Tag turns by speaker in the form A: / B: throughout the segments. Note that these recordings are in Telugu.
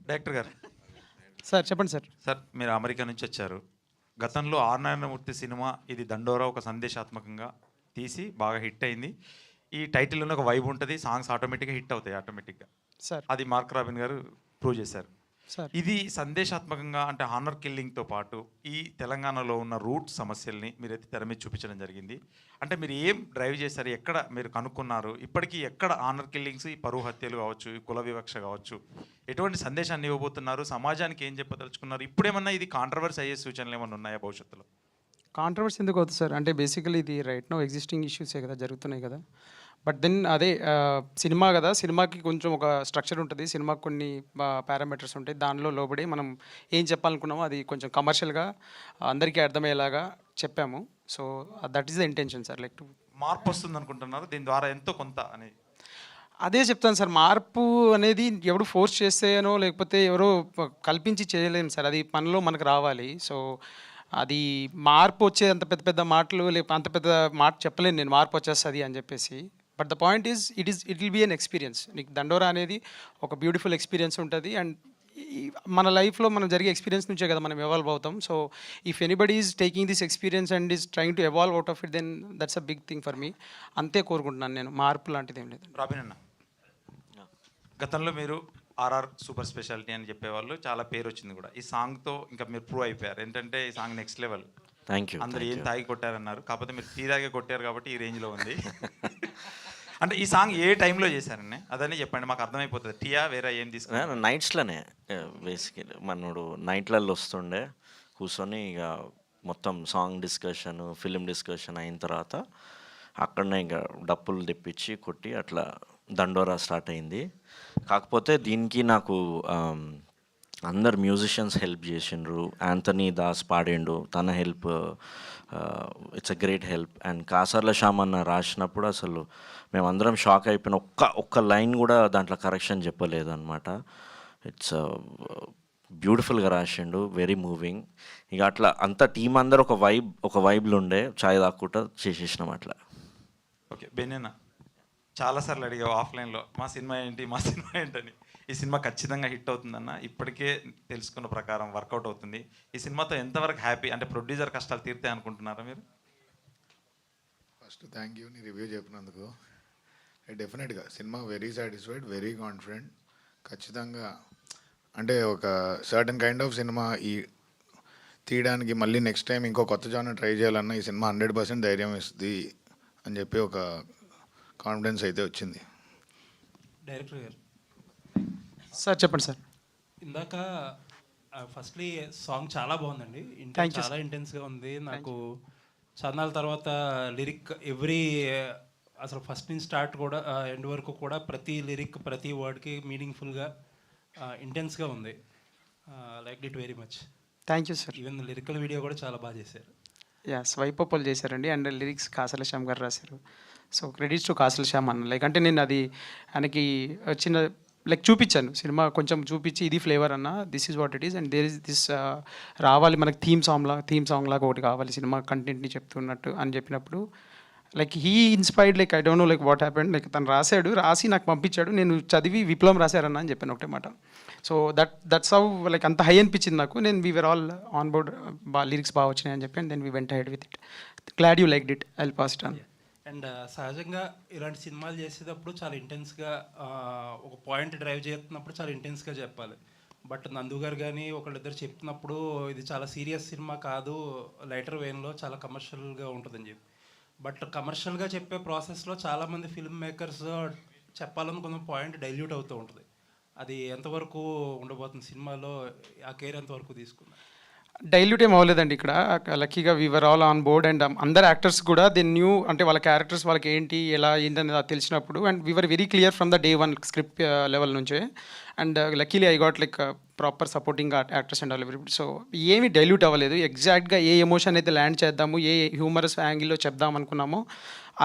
A: డైరెక్టర్ గారు.
B: సార్ చెప్పండి సార్.
A: సార్ మీరు అమెరికా నుంచి వచ్చారు. గతంలో ఆర్ నారాయణమూర్తి సినిమా ఇది దండోరా ఒక సందేశాత్మకంగా తీసి బాగా హిట్ అయింది. ఈ టైటిల్‌లోనే ఒక వైబ్ ఉంటది. సాంగ్స్ ఆటోమేటిక్‌గా హిట్ అవుతాయి ఆటోమేటిక్‌గా.
B: సార్
A: అది మార్క్ రాబిన్ గారు ప్రూవ్ చేశారు.
B: సార్
A: ఇది సందేశాత్మకంగా అంటే హానర్ కిల్లింగ్‌తో పాటు ఈ తెలంగాణలో ఉన్న రూట్ సమస్యల్ని మీరైతే తెర మీద చూపించడం జరిగింది. అంటే మీరు ఏం డ్రైవ్ చేశారు? ఎక్కడ మీరు కనుక్కున్నారు? ఇప్పటికీ ఎక్కడ హానర్ కిల్లింగ్స్, ఈ పరువు హత్యలు కావచ్చు, ఈ కుల వివక్ష కావచ్చు, ఎటువంటి సందేశాన్ని ఇవ్వబోతున్నారు? సమాజానికి ఏం చెప్పదలుచుకున్నారు? ఇప్పుడేమన్నా ఇది కాంట్రవర్సీ అయ్యే సూచనలు ఏమన్నా ఉన్నాయా భవిష్యత్తులో?
B: కాంట్రవర్సీ ఎందుకు అవుతుంది సార్? అంటే బేసికలీ ఇది రైట్ నౌ ఎగ్జిస్టింగ్ ఇష్యూసే కదా జరుగుతున్నాయి కదా. బట్ దెన్ అదే సినిమా కదా, సినిమాకి కొంచెం ఒక స్ట్రక్చర్ ఉంటుంది, సినిమాకి కొన్ని పారామీటర్స్ ఉంటాయి. దానిలో లోబడి మనం ఏం చెప్పాలనుకున్నామో అది కొంచెం కమర్షియల్గా అందరికీ అర్థమయ్యేలాగా చెప్పాము. So that is the intention sir. Like
A: మార్పు వస్తుంది అనుకుంటున్నారు దీని ద్వారా ఎంతో కొంత అని?
B: అదే చెప్తాను సార్. మార్పు అనేది ఎవడు ఫోర్స్ చేస్తేనో లేకపోతే ఎవరో కల్పించి చేయలేము సార్. అది మనలో మనకు రావాలి. సో అది మార్పు వచ్చే అంత పెద్ద పెద్ద మాటలు లేకపోతే అంత పెద్ద మాట చెప్పలేను నేను, మార్పు వచ్చేస్తుంది అని చెప్పేసి. But the point it will be an experience. నీకు దండోరా అనేది ఒక బ్యూటిఫుల్ ఎక్స్పీరియన్స్ ఉంటుంది. అండ్ మన లైఫ్లో మనం జరిగే ఎక్స్పీరియన్స్ నుంచే కదా మనం ఎవాల్వ్ అవుతాం. So if anybody is taking this experience and is trying to evolve out of it, then that's a big thing for me. అంతే కోరుకుంటున్నాను నేను. మార్పు లాంటిది ఏం లేదు.
A: రాబిన్ అన్న, గతంలో మీరు ఆర్ఆర్ సూపర్ స్పెషాలిటీ అని చెప్పేవాళ్ళు, చాలా పేరు వచ్చింది కూడా. ఈ సాంగ్తో ఇంకా మీరు ప్రూవ్ అయిపోయారు. ఏంటంటే ఈ song next level.
C: Thank you.
A: అందరూ ఏం తాగి కొట్టారన్నారు, కాకపోతే మీరు తీరాగే కొట్టారు కాబట్టి ఈ రేంజ్లో ఉంది. అంటే ఈ సాంగ్ ఏ టైంలో చేశారని అదని చెప్పండి, మాకు అర్థమైపోతుంది. టీయా వేరే ఏం తీసుకున్నా?
C: నైట్స్లోనే బేసికలీ మనోడు నైట్లలో వస్తుండే కూర్చొని ఇక మొత్తం సాంగ్ డిస్కషన్, ఫిలిం డిస్కషన్ అయిన తర్వాత అక్కడనే ఇక డప్పులు తెప్పించి కొట్టి అట్లా దండోరా స్టార్ట్ అయింది. కాకపోతే దీనికి నాకు అందరు మ్యూజిషియన్స్ హెల్ప్ చేసిండ్రు. యాంథనీ దాస్ పాడిండు, తన help it's a great help. And Kasarla Shyam అన్న రాసినప్పుడు అసలు మేమందరం షాక్ అయిపోయిన. ఒక్క లైన్ కూడా దాంట్లో కరెక్షన్ చెప్పలేదు అనమాట. ఇట్స్ బ్యూటిఫుల్గా రాసిండు, వెరీ మూవింగ్. ఇక అట్లా అంత టీం అందరు ఒక వైబ్లు ఉండే, ఛాయ్ తాక్కుంటా చేసేసినాం అట్లా.
A: ఓకే బెన్నెన్న, చాలాసార్లు అడిగావు ఆఫ్లైన్లో మా సినిమా ఏంటని. ఈ సినిమా ఖచ్చితంగా హిట్ అవుతుందన్న ఇప్పటికే తెలుసుకున్న ప్రకారం వర్కౌట్ అవుతుంది. ఈ సినిమాతో ఎంతవరకు హ్యాపీ? అంటే ప్రొడ్యూసర్ కష్టాలు తీరుతాయి అనుకుంటున్నారా మీరు?
D: ఫస్ట్ థ్యాంక్ యూ నీ రివ్యూ చెప్పినందుకు. డెఫినెట్గా cinema very satisfied, very confident. ఖచ్చితంగా అంటే ఒక సర్టన్ కైండ్ ఆఫ్ సినిమా ఈ తీయడానికి మళ్ళీ నెక్స్ట్ టైం ఇంకో కొత్త జానర్ ట్రై చేయాలన్నా ఈ సినిమా 100% ధైర్యం ఇస్తుంది అని చెప్పి ఒక కాన్ఫిడెన్స్ అయితే వచ్చింది.
E: డైరెక్టర్ గారు
B: సార్ చెప్పండి సార్.
E: ఇందాక ఫస్ట్లీ సాంగ్ చాలా బాగుందండి. చాలా ఇంటెన్స్గా ఉంది. నాకు చందాల తర్వాత లిరిక్ అసలు ఫస్ట్ నుంచి స్టార్ట్ కూడా ఎండ్ వరకు కూడా ప్రతి లిరిక్ ప్రతి వర్డ్కి మీనింగ్ఫుల్గా ఇంటెన్స్గా ఉంది. Like it very much.
B: Thank you sir.
E: Even lyrical video కూడా చాలా బాగా చేశారు.
B: స్వైపప్పులు చేశారండి. అండ్ లిరిక్స్ కాసల శ్యామ్ గారు రాశారు. సో క్రెడిట్స్ టు కాసల శ్యామ్ అన్న. లైక్ అంటే నేను అది ఆయనకి చిన్న లైక్ చూపించాను, సినిమా కొంచెం చూపించి ఇది ఫ్లేవర్ అన్న, this is what it is and there is this రావాలి మనకి థీమ్ సాంగ్ లాగా ఒకటి కావాలి సినిమా కంటెంట్ని చెప్తున్నట్టు అని చెప్పినప్పుడు like he inspired. Like I don't know like what happened. Like తను రాసి నాకు పంపించాడు. నేను చదివి విప్లవం రాశారన్న అని చెప్పాను ఒకటే మాట. సో దట్స్ హౌ లైక్ అంత హై అనిపించింది నాకు. నేను we're all on board, lyrics బాగా వచ్చినాయి అని చెప్పి and then we went ahead with it. Glad you liked it. I will pass it on.
E: And సహజంగా ఇలాంటి సినిమాలు చేసేటప్పుడు చాలా ఇంటెన్స్గా ఒక పాయింట్ డ్రైవ్ చేస్తున్నప్పుడు చాలా ఇంటెన్స్గా చెప్పాలి. బట్ నందు గారు కానీ ఒకళ్ళిద్దరు చెప్తున్నప్పుడు ఇది చాలా సీరియస్ సినిమా కాదు, లైటర్ వేన్లో చాలా కమర్షియల్గా ఉంటుందని చెప్పి. బట్ కమర్షియల్గా చెప్పే ప్రాసెస్లో చాలామంది ఫిల్మ్ మేకర్స్ చెప్పాలనుకున్న పాయింట్ డైల్యూట్ అవుతూ ఉంటుంది. అది ఎంతవరకు ఉండబోతుంది సినిమాలో? ఆ కేర్ ఎంతవరకు తీసుకున్నారు?
B: డైల్యూట్ ఏం అవ్వలేదండి ఇక్కడ. లక్కీగా we are all on board and అందరు యాక్టర్స్ కూడా దే న్యూ, అంటే వాళ్ళ క్యారెక్టర్స్ వాళ్ళకి ఏంటి ఎలా ఏంటనేది తెలిసినప్పుడు and we are very clear from the day one script level నుంచే. And luckily I got like proper supporting actors and all everybody. So ఏమీ డైల్యూట్ అవ్వలేదు. ఎగ్జాక్ట్గా ఏ ఎమోషన్ అయితే ల్యాండ్ చేద్దాము, ఏ హ్యూమరస్ యాంగిల్లో చెప్దాం అనుకున్నామో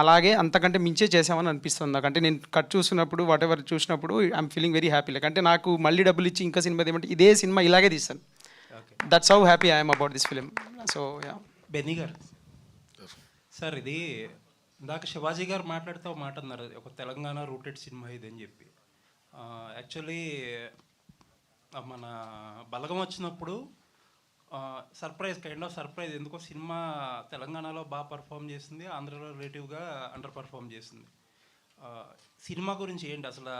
B: అలాగే అంతకంటే మించే చేసామని అనిపిస్తుంది నాకు. అంటే నేను కట్ చూసినప్పుడు వాట్ ఎవర్ చూసినప్పుడు I'm feeling very happy. Like అంటే నాకు మళ్ళీ డబ్బులు ఇచ్చి ఇంకా సినిమా ఏమంటే ఇదే సినిమా ఇలాగే తీస్తాను. That's how happy I'm about this film. So yeah.
E: Benny గారు సార్, ఇది ఇందాక శివాజీ గారు మాట్లాడుతూ మాట అన్నారు, ఒక తెలంగాణ రూటెడ్ సినిమా ఇది అని చెప్పి. యాక్చువల్లీ మన బలగం వచ్చినప్పుడు కైండ్ ఆఫ్ సర్ప్రైజ్, ఎందుకో సినిమా తెలంగాణలో బాగా పర్ఫామ్ చేసింది, ఆంధ్రలో రిలేటివ్గా అండర్ పర్ఫామ్ చేసింది. సినిమా గురించి ఏంటి అసలు?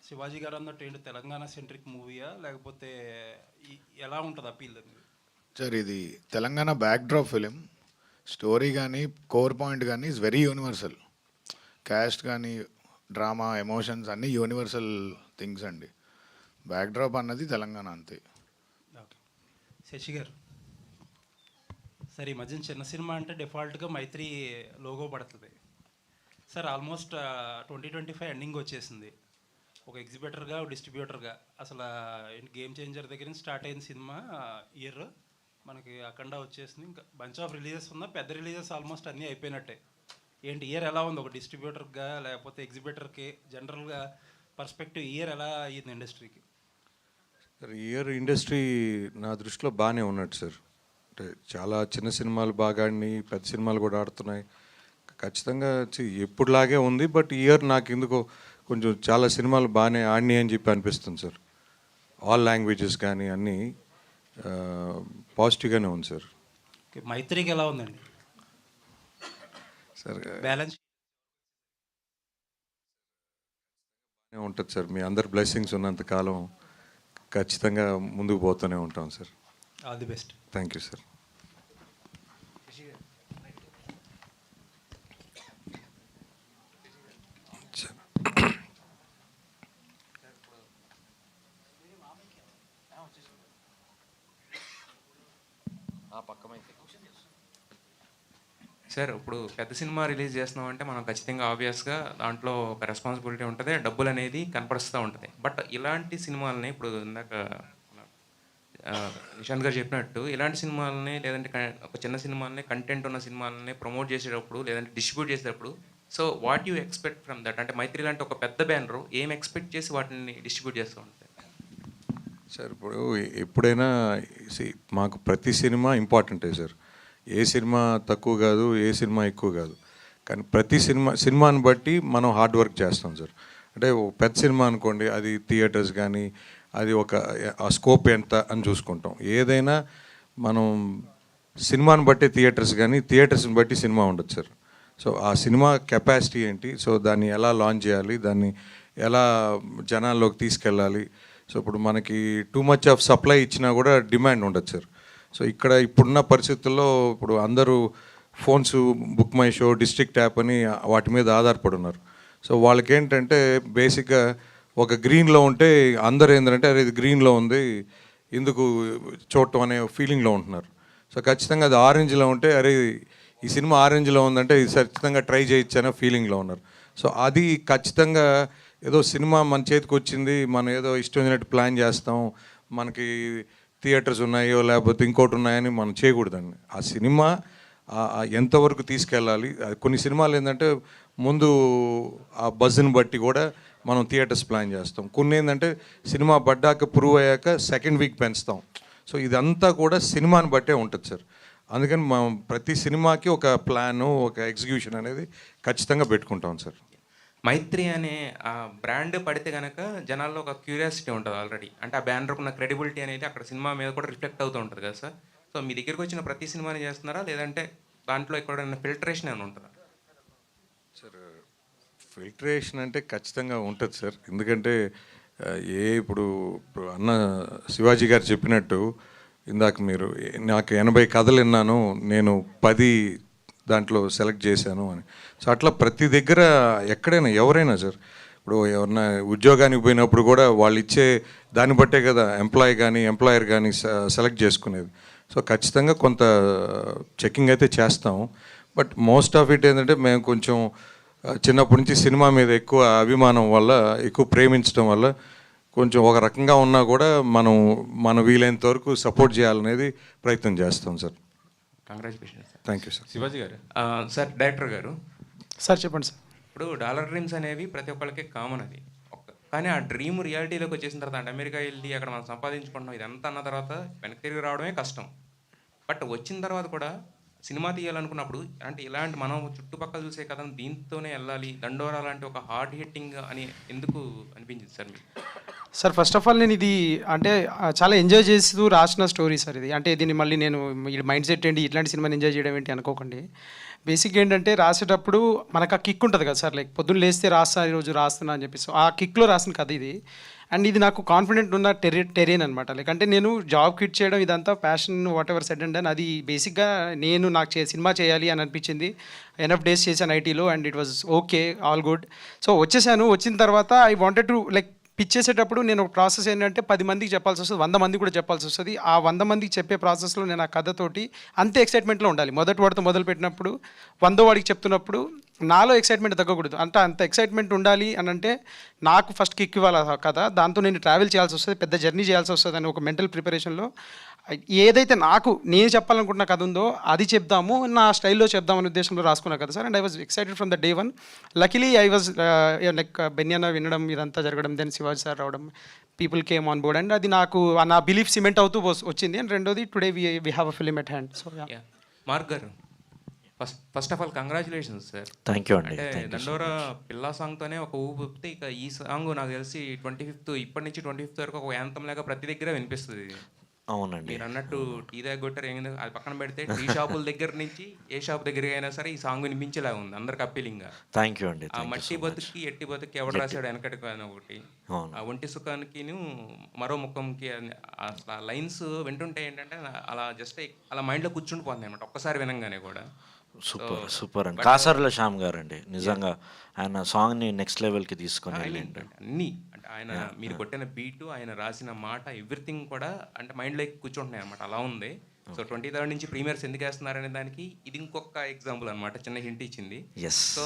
E: శివాజీ గారు అన్నట్టు ఏంటి, తెలంగాణ సెంట్రిక్ మూవీయా లేకపోతే ఎలా ఉంటుంది అపీల్ అనేది?
D: సార్ ఇది తెలంగాణ బ్యాక్డ్రాప్ ఫిలిం. స్టోరీ కానీ కోర్ పాయింట్ కానీ ఇస్ వెరీ యూనివర్సల్. క్యాస్ట్ కానీ డ్రామా ఎమోషన్స్ అన్నీ యూనివర్సల్ థింగ్స్ అండి. బ్యాక్డ్రాప్ అన్నది తెలంగాణ అంతే.
E: ఓకే, శశి గారు సార్, ఈ మధ్యన చిన్న సినిమా అంటే డిఫాల్ట్గా మైత్రి లోగో పడుతుంది సార్. ఆల్మోస్ట్ 2025 ఎండింగ్ వచ్చేసింది. ఒక ఎగ్జిబిటర్గా, డిస్ట్రిబ్యూటర్గా అసలు గేమ్ చేంజర్ దగ్గర నుంచి స్టార్ట్ అయిన సినిమా ఇయర్ మనకి అఖండ వచ్చేసింది. ఇంకా బంచ్ ఆఫ్ రిలీజెస్ ఉన్నా, పెద్ద రిలీజెస్ ఆల్మోస్ట్ అన్నీ అయిపోయినట్టే. ఏంటి ఇయర్ ఎలా ఉంది ఒక డిస్ట్రిబ్యూటర్గా లేకపోతే ఎగ్జిబిటర్కి? జనరల్గా పర్స్పెక్టివ్ ఇయర్ ఎలా అయ్యింది ఇండస్ట్రీకి?
F: సార్ ఇయర్ ఇండస్ట్రీ నా దృష్టిలో బాగానే ఉన్నట్టు సార్. అంటే చాలా చిన్న సినిమాలు బాగా ఆడినాయి, పెద్ద సినిమాలు కూడా ఆడుతున్నాయి. ఖచ్చితంగా ఎప్పుడులాగే ఉంది. బట్ ఇయర్ నాకు ఎందుకో కొంచెం చాలా సినిమాలు బాగానే ఆడినాయి అని చెప్పి అనిపిస్తుంది సార్. ఆల్ లాంగ్వేజెస్ కానీ అన్నీ పాజిటివ్గానే ఉంది సార్.
E: మైత్రికి ఎలా ఉందండి
F: సార్?
E: బ్యాలెన్స్
F: ఉంటుంది సార్. మీ అందరి బ్లెస్సింగ్స్ ఉన్నంత కాలం ఖచ్చితంగా ముందుకు పోతూనే ఉంటాం sir.
E: All the best.
F: Thank you sir.
G: Sir ఇప్పుడు పెద్ద సినిమా రిలీజ్ చేస్తున్నాం అంటే మనం ఖచ్చితంగా ఆబ్వియస్గా దాంట్లో ఒక రెస్పాన్సిబిలిటీ ఉంటుంది, డబ్బులు అనేది కనపరుస్తూ ఉంటుంది. బట్ ఇలాంటి సినిమాలని ఇప్పుడు ఇందాక నిశాంత్ గారు చెప్పినట్టు ఇలాంటి సినిమాలని లేదంటే ఒక చిన్న సినిమాలని, కంటెంట్ ఉన్న సినిమాలని ప్రమోట్ చేసేటప్పుడు లేదంటే డిస్ట్రిబ్యూట్ చేసేటప్పుడు, so what you expect from that? అంటే మైత్రి లాంటి ఒక పెద్ద బ్యానరు ఏం ఎక్స్పెక్ట్ చేసి వాటిని డిస్ట్రిబ్యూట్ చేస్తూ ఉంటుంది
F: సార్? ఇప్పుడు ఎప్పుడైనా మాకు ప్రతి సినిమా ఇంపార్టెంటే సార్. ఏ సినిమా తక్కువ కాదు, ఏ సినిమా ఎక్కువ కాదు. కానీ ప్రతి సినిమాని బట్టి మనం హార్డ్ వర్క్ చేస్తాం సార్. అంటే పెద్ద సినిమా అనుకోండి, అది థియేటర్స్ కానీ అది ఆ స్కోప్ ఎంత అని చూసుకుంటాం. ఏదైనా మనం సినిమాని బట్టి థియేటర్స్ కానీ థియేటర్స్ని బట్టి సినిమా ఉండదు సార్. సో ఆ సినిమా కెపాసిటీ ఏంటి, సో దాన్ని ఎలా లాంచ్ చేయాలి, దాన్ని ఎలా జనాల్లోకి తీసుకెళ్ళాలి. సో ఇప్పుడు మనకి టూ మచ్ ఆఫ్ సప్లై ఇచ్చినా కూడా డిమాండ్ ఉండదు సార్. సో ఇప్పుడున్న పరిస్థితుల్లో ఇప్పుడు అందరూ phones, book my show, district app అని వాటి మీద ఆధారపడి ఉన్నారు. సో వాళ్ళకి ఏంటంటే బేసిక్గా ఒక గ్రీన్లో ఉంటే అందరూ ఏంటంటే అరే ఇది గ్రీన్లో ఉంది ఎందుకు చూడటం అనే ఫీలింగ్లో ఉంటున్నారు. సో ఖచ్చితంగా అది ఆరెంజ్లో ఉంటే అరే ఈ సినిమా ఆరెంజ్లో ఉందంటే ఇది ఖచ్చితంగా ట్రై చేయొచ్చు అనే ఫీలింగ్లో ఉన్నారు. సో అది ఖచ్చితంగా ఏదో సినిమా మన చేతికి వచ్చింది, మనం ఏదో ఇష్టం వచ్చినట్టు ప్లాన్ చేస్తాం, మనకి థియేటర్స్ ఉన్నాయో లేకపోతే ఇంకోటి ఉన్నాయని మనం చేయకూడదండి. ఆ సినిమా ఎంతవరకు తీసుకెళ్ళాలి. కొన్ని సినిమాలు ఏంటంటే ముందు ఆ బజ్ని బట్టి కూడా మనం థియేటర్స్ ప్లాన్ చేస్తాం. కొన్ని ఏంటంటే సినిమా పడ్డాక ప్రూవ్ అయ్యాక సెకండ్ వీక్ పెంచుతాం. సో ఇదంతా కూడా సినిమాని బట్టే ఉంటుంది సార్. అందుకని మనం ప్రతి సినిమాకి ఒక ప్లాను, ఒక ఎగ్జిక్యూషన్ అనేది ఖచ్చితంగా పెట్టుకుంటాం సార్.
G: మైత్రి అనే ఆ బ్రాండ్ పడితే కనుక జనాల్లో ఒక క్యూరియాసిటీ ఉంటుంది ఆల్రెడీ. అంటే ఆ బ్యానర్కు ఉన్న క్రెడిబిలిటీ అనేది అక్కడ సినిమా మీద కూడా రిఫ్లెక్ట్ అవుతూ ఉంటుంది కదా సార్. సో మీ దగ్గరికి వచ్చిన ప్రతి సినిమాని చేస్తున్నారా లేదంటే దాంట్లో ఎక్కడైనా ఫిల్టరేషన్ ఏమైనా ఉంటుందా
F: సార్? ఫిల్టరేషన్ అంటే ఖచ్చితంగా ఉంటుంది సార్. ఎందుకంటే ఇప్పుడు అన్న శివాజీ గారు చెప్పినట్టు ఇందాక మీరు నాకు 80 కథలు విన్నాను, నేను 10 దాంట్లో సెలెక్ట్ చేశాను అని. సో అట్లా ప్రతి దగ్గర ఎక్కడైనా ఎవరైనా సార్, ఇప్పుడు ఎవరన్నా ఉద్యోగానికి పోయినప్పుడు కూడా వాళ్ళు ఇచ్చే దాన్ని బట్టే కదా ఎంప్లాయీ కానీ ఎంప్లాయర్ కానీ సెలెక్ట్ చేసుకునేది. సో ఖచ్చితంగా కొంత చెకింగ్ అయితే చేస్తాం. బట్ మోస్ట్ ఆఫ్ ఇట్ ఏంటంటే మేము కొంచెం చిన్నప్పటి నుంచి సినిమా మీద ఎక్కువ అభిమానం వల్ల, ఎక్కువ ప్రేమించడం వల్ల కొంచెం ఒక రకంగా ఉన్నా కూడా మనం వీలైనంత వరకు సపోర్ట్ చేయాలనేది ప్రయత్నం చేస్తాం sir.
G: Congratulations sir.
F: Thank you sir.
G: Shivaji గారు సార్, డైరెక్టర్ గారు
B: సార్ చెప్పండి సార్.
G: ఇప్పుడు డాలర్ డ్రీమ్స్ అనేవి ప్రతి ఒక్కరికి కామన్ అది. కానీ ఆ డ్రీమ్ రియాలిటీలోకి వచ్చేసిన తర్వాత అంటే అమెరికా వెళ్ళి అక్కడ మనం సంపాదించుకుంటున్నాం ఇదంతా అన్న తర్వాత వెనక్కి తిరిగి రావడమే కష్టం. బట్ వచ్చిన తర్వాత కూడా సినిమా తీయాలనుకున్నప్పుడు అంటే ఇలాంటి మనం చుట్టుపక్కల చూసే కథను దీంతోనే వెళ్ళాలి, దండోరా లాంటి ఒక హార్డ్ హిట్టింగ్ అని ఎందుకు అనిపించింది సార్ మీకు?
B: సార్ ఫస్ట్ ఆఫ్ ఆల్ నేను ఇది అంటే చాలా ఎంజాయ్ చేస్తూ రాసిన స్టోరీ సార్ ఇది. అంటే దీన్ని మళ్ళీ నేను ఈ మైండ్ సెట్ ఏంటి ఇట్లాంటి సినిమాని ఎంజాయ్ చేయడం ఏంటి అనుకోకండి. బేసిక్ ఏంటంటే రాసేటప్పుడు మనకు ఆ కిక్ ఉంటుంది కదా సార్, లైక్ పొద్దున్న లేస్తే రాస్తా ఈరోజు రాస్తున్నా అని చెప్పేసి ఆ కిక్లో రాసిన కథ ఇది. అండ్ ఇది నాకు కాన్ఫిడెంట్ ఉన్న టెరియన్ అనమాట. లైక్ అంటే నేను జాబ్ క్విట్ చేయడం ఇదంతా passion what ever said and అది బేసిక్గా నేను నాకు సినిమా చేయాలి అని అనిపించింది. ఎనఫ్ డేస్ చేశాను ఐటీలో and it was okay, all good. So వచ్చేసాను. వచ్చిన తర్వాత I wanted to like pitch చేసేటప్పుడు నేను ఒక ప్రాసెస్ ఏంటంటే 10 మందికి చెప్పాల్సి వస్తుంది, 100 మందికి కూడా చెప్పాల్సి వస్తుంది. ఆ 100 మందికి చెప్పే ప్రాసెస్లో నేను ఆ కథతోటి అంతే ఎక్సైట్మెంట్లో ఉండాలి. మొదటి వాడితో మొదలు పెట్టినప్పుడు 100 వాడికి చెప్తున్నప్పుడు నాలో ఎక్సైట్మెంట్ తగ్గకూడదు. అంటే అంత ఎక్సైట్మెంట్ ఉండాలి అని అంటే నాకు ఫస్ట్ కిక్ ఇవ్వాలి ఆ కథ. దాంతో నేను ట్రావెల్ చేయాల్సి వస్తుంది, పెద్ద జర్నీ చేయాల్సి వస్తుంది అని ఒక మెంటల్ ప్రిపరేషన్లో ఏదైతే నేను చెప్పాలనుకుంటున్న కథ ఉందో అది చెప్దాము, నా స్టైల్లో చెప్దామనే ఉద్దేశంలో రాసుకున్నా కదా sir. And I was excited from the day one. Luckily I was like బెన్యానా వినడం ఇదంతా జరగడం, దెన్ శివాజీ సార్ రావడం, people came on board and అది నాకు నా బిలీఫ్ సిమెంట్ అవుతూ వచ్చింది. అండ్ రెండోది today we have a film at hand. So
G: Mark గారు, first of all congratulations sir.
C: Thank you అండి.
G: అంటే దండోరా పిల్లా సాంగ్తోనే ఒక ఊపు ఊపితే ఇక ఈ సాంగ్ నాకు తెలిసి 25th ఇప్పటి నుంచి 25th వరకు ఒక యాంతం లాగా ప్రతి దగ్గర వినిపిస్తుంది.
C: అవునండి.
G: మీరు అన్నట్టు టీ దగ్గర కొట్టారు ఏంది అది పక్కన పెడితే టీ షాపుల దగ్గర నుంచి ఏ షాప్ దగ్గర అయినా సరే ఈ సాంగ్ వినిపించేలా ఉంది అందరికి అప్పీలింగ్ గా.
C: థ్యాంక్ యూ అండి.
G: ఆ మట్టి బతుకి ఎట్టి బతుకి ఎవడు రాశాడు వెనకటికి అని ఒకటి, ఆ ఒంటి సుఖానికి మరో ముఖంకి అసలు లైన్స్ వింటుంటే ఏంటంటే అలా జస్ట్ అలా మైండ్లో కూర్చుండిపోతుంది అనమాట ఒక్కసారి వినంగానే కూడా.
C: సూపర్ సూపర్ అండి. కాసర్ల శ్యామ్ గారు అండి నిజంగా ఆయన సాంగ్ని నెక్స్ట్ లెవెల్కి తీసుకొని వెళ్ళండి.
G: అన్నీ అంటే ఆయన మీరు కొట్టిన బీటు, ఆయన రాసిన మాట, ఎవ్రీథింగ్ కూడా అంటే మైండ్లో కూర్చుంటున్నాయి అనమాట. అలా ఉంది. సో 23rd నుంచి ప్రీమియర్స్ ఎందుకు వేస్తున్నారనే దానికి ఇది ఇంకొక ఎగ్జాంపుల్ అనమాట, చిన్న హింట్ ఇచ్చింది. సో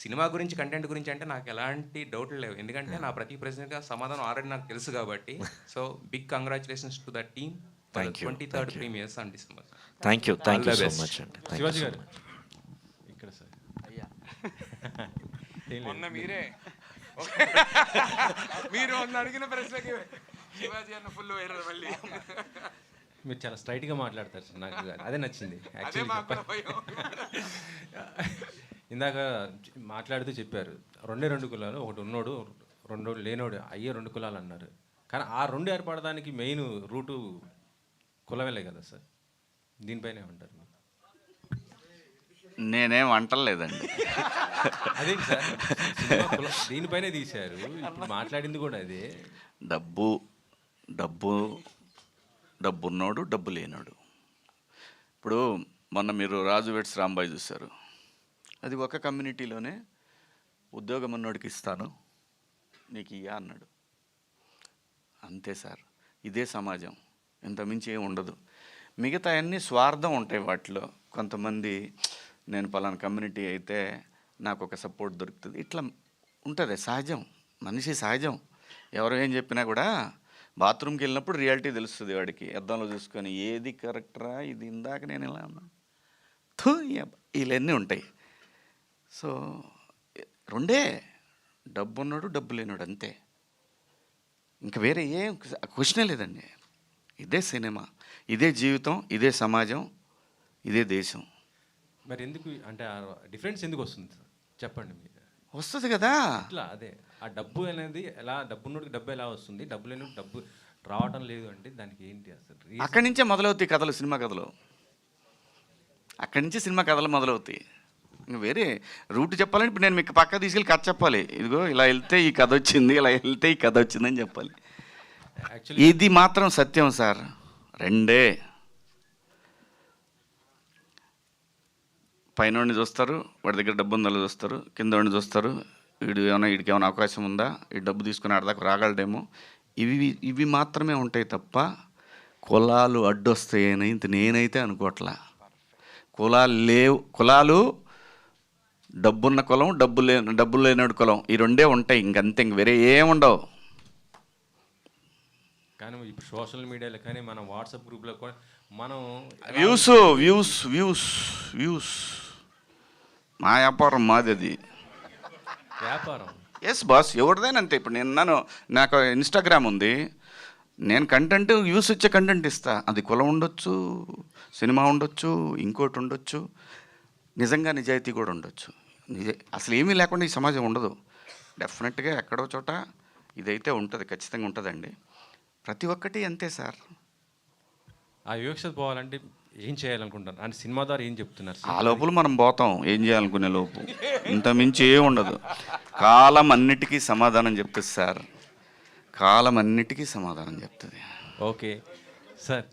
G: సినిమా గురించి కంటెంట్ గురించి అంటే నాకు ఎలాంటి డౌట్లు లేవు, ఎందుకంటే నా ప్రతి ప్రశ్నగా సమాధానం ఆల్రెడీ నాకు తెలుసు కాబట్టి. So big congratulations to the team. 23rd premieres on December.
C: Thank you so much అండి.
H: శివాజీ గారు ఇక్కడ సార్
I: మొన్న మీరు అడిగిన ప్రశ్నకి శివాజీ అన్న ఫుల్ వైరల్ మళ్ళీ.
H: మీరు చాలా స్ట్రైట్గా మాట్లాడతారు సార్, నాకు అదే నచ్చింది యాక్చువల్లీ. ఇందాక మాట్లాడుతూ చెప్పారు 2 కులాలు, ఒకటి ఉన్నోడు 2 లేనోడు అయ్యే 2 కులాలు అన్నారు. కానీ ఆ 2 ఏర్పడడానికి మెయిన్ రూటు కులమేలే కదా సార్. దీనిపైనే ఉంటారు.
I: నేనేం అంటలేదండి.
H: అదే సార్ దీనిపైనే తీశారు. ఇప్పుడు మాట్లాడింది కూడా అదే.
I: డబ్బున్నోడు డబ్బు లేనోడు. ఇప్పుడు మొన్న మీరు రాజు వెట్స్ రాంబాయ్ చూశారు. అది ఒక కమ్యూనిటీలోనే ఉద్యోగం ఉన్నోడికి ఇస్తాను నీకు ఇయ్యా అన్నాడు. అంతే సార్, ఇదే సమాజం, ఇంత మించి ఏం ఉండదు. మిగతా అన్నీ స్వార్థం ఉంటాయి వాటిలో. కొంతమంది నేను పలానా కమ్యూనిటీ అయితే నాకు ఒక సపోర్ట్ దొరుకుతుంది, ఇట్లా ఉంటుంది. సహజం, మనిషి సహజం. ఎవరు ఏం చెప్పినా కూడా బాత్రూమ్కి వెళ్ళినప్పుడు రియాలిటీ తెలుస్తుంది వాడికి. అద్దంలో చూసుకొని ఏది కరెక్టరా, ఇది ఇందాక నేను ఇలా ఉన్నాను వీళ్ళన్నీ ఉంటాయి. సో 2 డబ్బు ఉన్నాడు డబ్బు లేనాడు అంతే, ఇంకా వేరే ఏం క్వశ్చనే లేదండి. ఇదే సినిమా, ఇదే జీవితం, ఇదే సమాజం, ఇదే దేశం.
H: మరి ఎందుకు అంటే డిఫరెన్స్ ఎందుకు వస్తుంది సార్ చెప్పండి మీరు.
I: వస్తుంది కదా
H: ఇట్లా అదే ఆ డబ్బు అనేది ఎలా, డబ్బున్నోడికి డబ్బు ఎలా వస్తుంది, డబ్బు లేని డబ్బు రావటం లేదు అంటే దానికి ఏంటి అసలు?
I: అక్కడి నుంచే మొదలవుతాయి కథలు, సినిమా కథలు. అక్కడి నుంచి సినిమా కథలు మొదలవుతాయి. ఇంకా వేరే రూట్ చెప్పాలంటే ఇప్పుడు నేను మీకు పక్క తీసుకెళ్ళి కథ చెప్పాలి. ఇదిగో ఇలా వెళ్తే ఈ కథ వచ్చింది, ఇలా వెళ్తే ఈ కథ వచ్చిందని చెప్పాలి. ఇది మాత్రం సత్యం సార్. 2 పైనోడిని చూస్తారు, వాడి దగ్గర డబ్బు ఉందని చూస్తారు, కిందోడిని చూస్తారు, వీడికి ఏమైనా అవకాశం ఉందా, ఈ డబ్బు తీసుకుని ఆడదాకా రాగలడేమో. ఇవి మాత్రమే ఉంటాయి తప్ప కులాలు అడ్డొస్తాయని నేనైతే అనుకోవట్లా. కులాలు డబ్బున్న కులం, డబ్బు లేనాడు కులం, ఈ 2 ఉంటాయి. ఇంకంతే, ఇంక వేరే ఏముండవు.
H: కానీ ఇప్పుడు సోషల్ మీడియాలో కానీ మన వాట్సాప్ గ్రూప్లో కూడా మనం
I: వ్యూస్ మా వ్యాపారం, మాది అది
H: వ్యాపారం.
I: ఎస్ బాస్, ఎవరిదైనా అంతే. ఇప్పుడు నాకు ఇన్స్టాగ్రామ్ ఉంది, నేను కంటెంట్ వ్యూస్ వచ్చే కంటెంట్ ఇస్తా. అది కులం ఉండొచ్చు, సినిమా ఉండొచ్చు, ఇంకోటి ఉండొచ్చు, నిజంగా నిజాయితీ కూడా ఉండొచ్చు. అసలు ఏమీ లేకుండా ఈ సమాజం ఉండదు. డెఫినెట్గా ఎక్కడో చోట ఇదైతే ఉంటుంది, ఖచ్చితంగా ఉంటుందండి. ప్రతి ఒక్కటి అంతే సార్.
H: ఆ వివక్షత పోవాలంటే ఏం చేయాలనుకుంటారు అంటే సినిమా ద్వారా ఏం చెప్తున్నారు
I: ఆ లోపల మనం పోతాం ఏం చేయాలనుకునే లోపు, ఇంత మించి ఏం ఉండదు. కాలం అన్నిటికీ సమాధానం చెప్తుంది సార్, కాలం అన్నిటికీ సమాధానం చెప్తుంది.
H: ఓకే సార్,